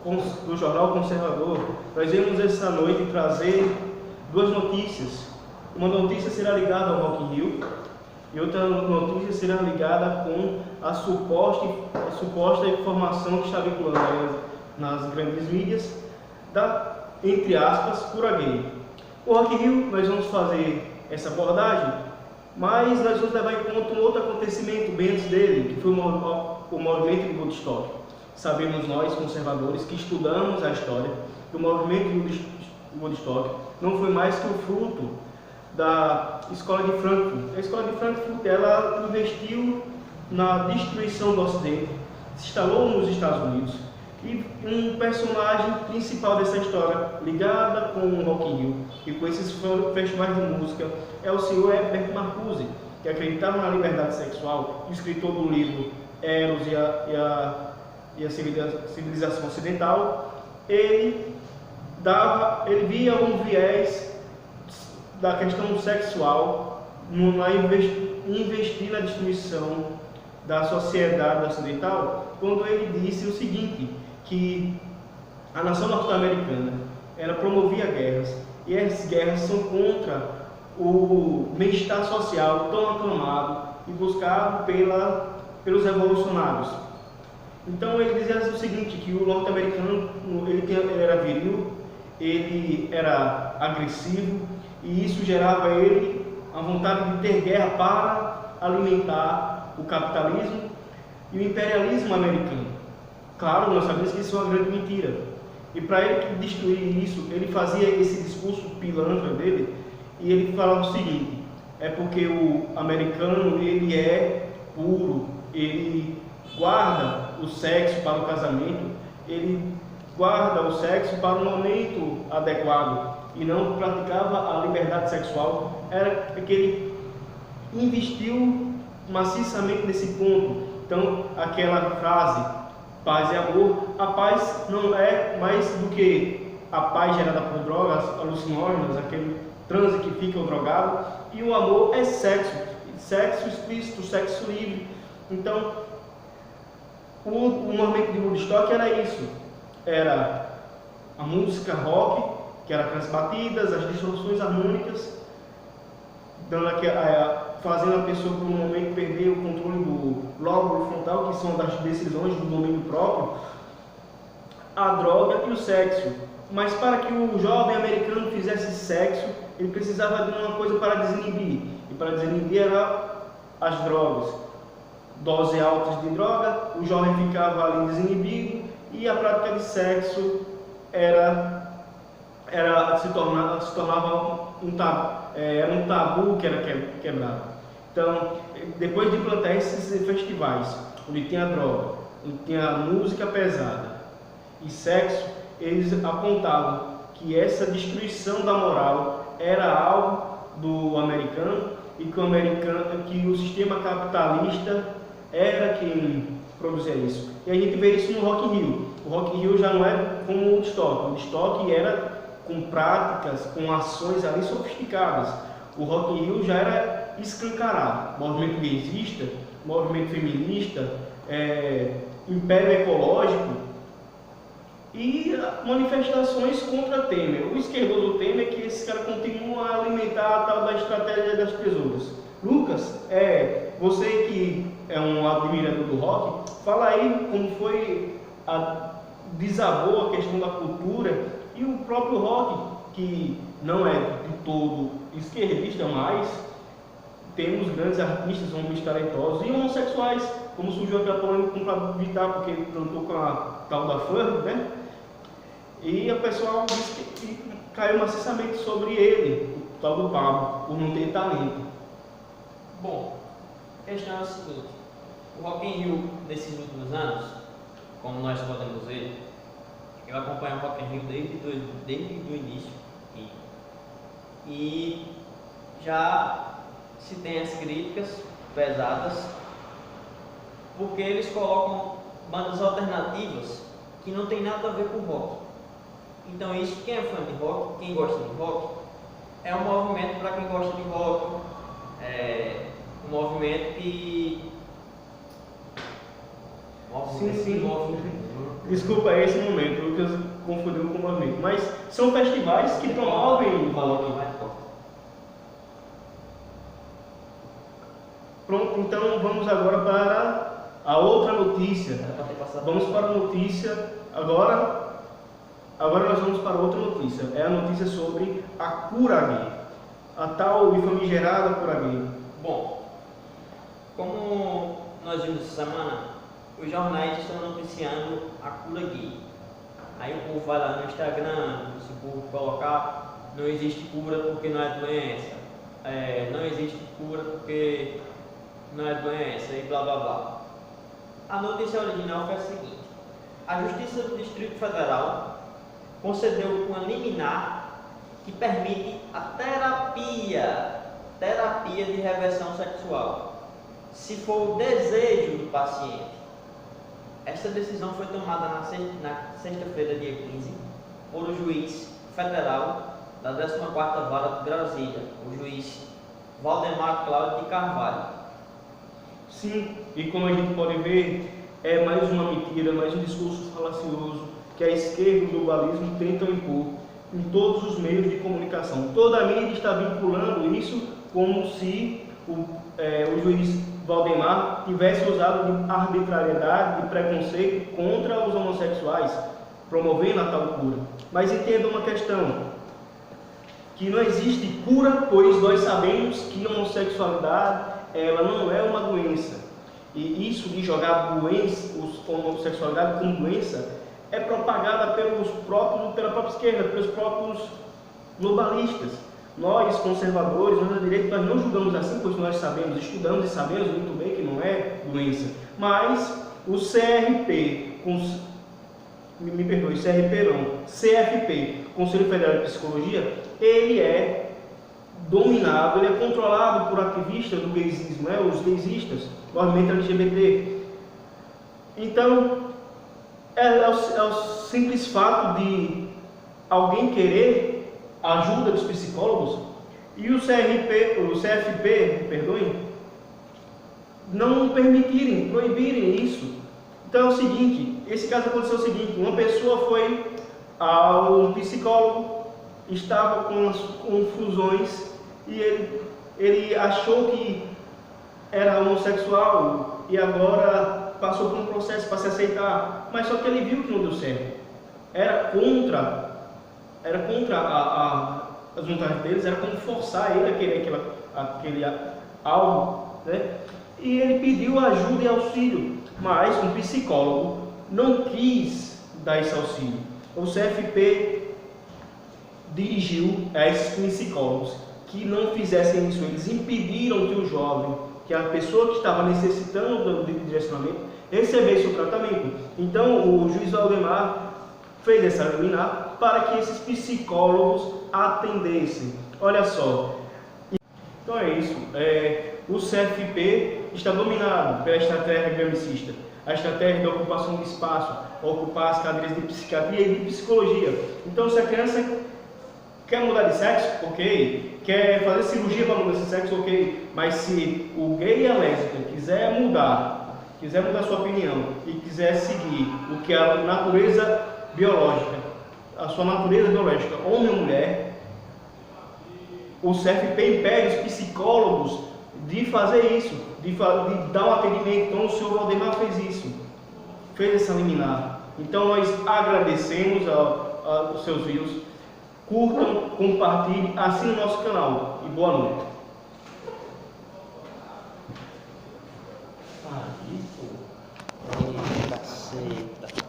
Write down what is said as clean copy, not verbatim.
do Jornal Conservador, nós vamos essa noite trazer duas notícias. Uma notícia será ligada ao Rock in Rio e outra notícia será ligada com a suposta informação que está vinculando nas grandes mídias entre aspas, cura gay. O Rock in Rio, nós vamos fazer essa abordagem, mas nós vamos levar em conta um outro acontecimento bem antes dele, que foi o movimento de Woodstock. Sabemos nós, conservadores, que estudamos a história, que o movimento de Woodstock não foi mais que o fruto da Escola de Frankfurt. A Escola de Frankfurt, ela investiu na destruição do Ocidente, se instalou nos Estados Unidos, e um personagem principal dessa história, ligada com o Rock in Rio e com esses festivais de música, é o senhor Herbert Marcuse, que acreditava na liberdade sexual, escritor do livro Eros e a Civilização Ocidental. Ele via um viés da questão sexual investir na destruição da sociedade ocidental, quando ele disse o seguinte, que a nação norte-americana promovia guerras, e essas guerras são contra o bem-estar social tão aclamado e buscado pelos revolucionários. Então ele dizia o seguinte, que o norte-americano ele era viril, ele era agressivo, e isso gerava a ele a vontade de ter guerra para alimentar o capitalismo e o imperialismo americano. Claro, nós sabemos que isso é uma grande mentira. E para ele destruir isso, ele fazia esse discurso pilantra dele, e ele falava o seguinte, é porque o americano ele é puro, ele guarda o sexo para o casamento, ele guarda o sexo para o momento adequado, e não praticava a liberdade sexual. Era que ele investiu maciçamente nesse ponto. Então, aquela frase, paz e amor, a paz não é mais do que a paz gerada por drogas alucinógenas, aquele transe que fica o drogado, e o amor é sexo explícito, sexo livre. Então, o movimento de Woodstock era isso, era a música rock, que era aquelas batidas, as distorções harmônicas, fazendo a pessoa por um momento perder o controle do lóbulo frontal, que são das decisões do domínio próprio, a droga e o sexo. Mas para que o jovem americano fizesse sexo, ele precisava de uma coisa para desinibir, e para desinibir eram as drogas. Doses altas de droga, o jovem ficava ali desinibido, e a prática de sexo se tornava um tabu que era quebrado. Então, depois de implantar esses festivais, onde tinha droga, onde tinha música pesada e sexo, eles apontavam que essa destruição da moral era algo do americano, e que o sistema capitalista era quem produzia isso. E a gente vê isso no Rock in Rio. O Rock in Rio já não é como o Woodstock. O Woodstock era com práticas, com ações ali sofisticadas. O Rock in Rio já era escancarado. Movimento gaysista, movimento feminista, império ecológico e manifestações contra Temer. O esquerdoso Temer é que esse cara continua a alimentar a tal da estratégia das tesouras. Lucas, você que é um admirador do rock, fala aí como foi desabou a questão da cultura e o próprio rock, que não é de todo esquerdista, mas temos grandes artistas, homens talentosos e homossexuais, como surgiu aquela polêmica com o Pablo Vittar, porque ele cantou com a tal da fã, né? E o pessoal disse que caiu maciçamente sobre ele, o tal do Pablo, por não ter talento. Bom, a questão é a seguinte: o Rock in Rio, nesses últimos anos, como nós podemos ver, eu acompanho o Rock in Rio desde o início, e já se tem as críticas pesadas, porque eles colocam bandas alternativas que não tem nada a ver com rock. Então isso, quem é fã de rock, quem gosta de rock, é um movimento para quem gosta de rock, é um movimento que move Desculpa esse momento, o Lucas confundiu com o movimento. Mas são festivais que promovem o rock. Pronto, então vamos agora para a outra notícia. Vamos para a notícia agora. Agora nós vamos para outra notícia. É a notícia sobre a cura gay. A tal e famigerada cura gay. Bom, como nós vimos essa semana, os jornais estão noticiando a cura gay. Aí o povo vai lá no Instagram, se o povo colocar, não existe cura porque não é doença. Não existe cura porque não é doença e blá blá blá. A notícia original foi a seguinte: a Justiça do Distrito Federal concedeu uma liminar que permite a terapia de reversão sexual, se for o desejo do paciente. Esta decisão foi tomada na sexta-feira, dia 15, por o juiz federal da 14ª Vara de Brasília, o juiz Valdemar Cláudio de Carvalho. Sim, e como a gente pode ver, é mais uma mentira, mais um discurso falacioso que a esquerda e o globalismo tentam impor em todos os meios de comunicação. Toda a mídia está vinculando isso como se o juiz Valdemar tivesse usado de arbitrariedade, de preconceito contra os homossexuais, promovendo a tal cura. Mas entenda uma questão, que não existe cura, pois nós sabemos que a homossexualidade ela não é uma doença. E isso de jogar homossexualidade como doença é propagada pela própria esquerda, pelos próprios globalistas. Nós, conservadores, nós da direita, nós não julgamos assim, pois nós sabemos, estudamos e sabemos muito bem que não é doença. Mas o CFP, Conselho Federal de Psicologia, ele é dominado, ele é controlado por ativistas do gaysismo, os gaysistas, normalmente LGBT. Então, é o simples fato de alguém querer a ajuda dos psicólogos e o CFP, não permitirem, proibirem isso. Então é o seguinte, esse caso aconteceu o seguinte: uma pessoa foi ao psicólogo, estava com as confusões e ele achou que era homossexual e agora passou por um processo para se aceitar, mas só que ele viu que não deu certo. Era contra as vontades deles, era como forçar ele a querer aquele algo, né? E ele pediu ajuda e auxílio, mas um psicólogo não quis dar esse auxílio. O CFP dirigiu a esses psicólogos que não fizessem isso. Eles impediram que o jovem, que a pessoa que estava necessitando de direcionamento, recebesse o tratamento. Então o juiz Valdemar fez essa liminar para que esses psicólogos atendessem. Olha só. Então é isso. O CFP está dominado pela estratégia gramscista, a estratégia da ocupação de espaço, ocupar as cadeiras de psiquiatria e de psicologia. Então, se a criança quer mudar de sexo, ok. Quer fazer cirurgia para mudar de sexo, ok. Mas se o gay e a lésbica quiser mudar sua opinião e quiser seguir o que a natureza biológica, a sua natureza biológica, homem ou mulher, o CFP impede os psicólogos de fazer isso, de dar um atendimento. Então o senhor Valdemar fez isso, fez essa liminar. Então nós agradecemos aos seus views, curtam, compartilhem, assinem o nosso canal e boa noite. Eita, caceta.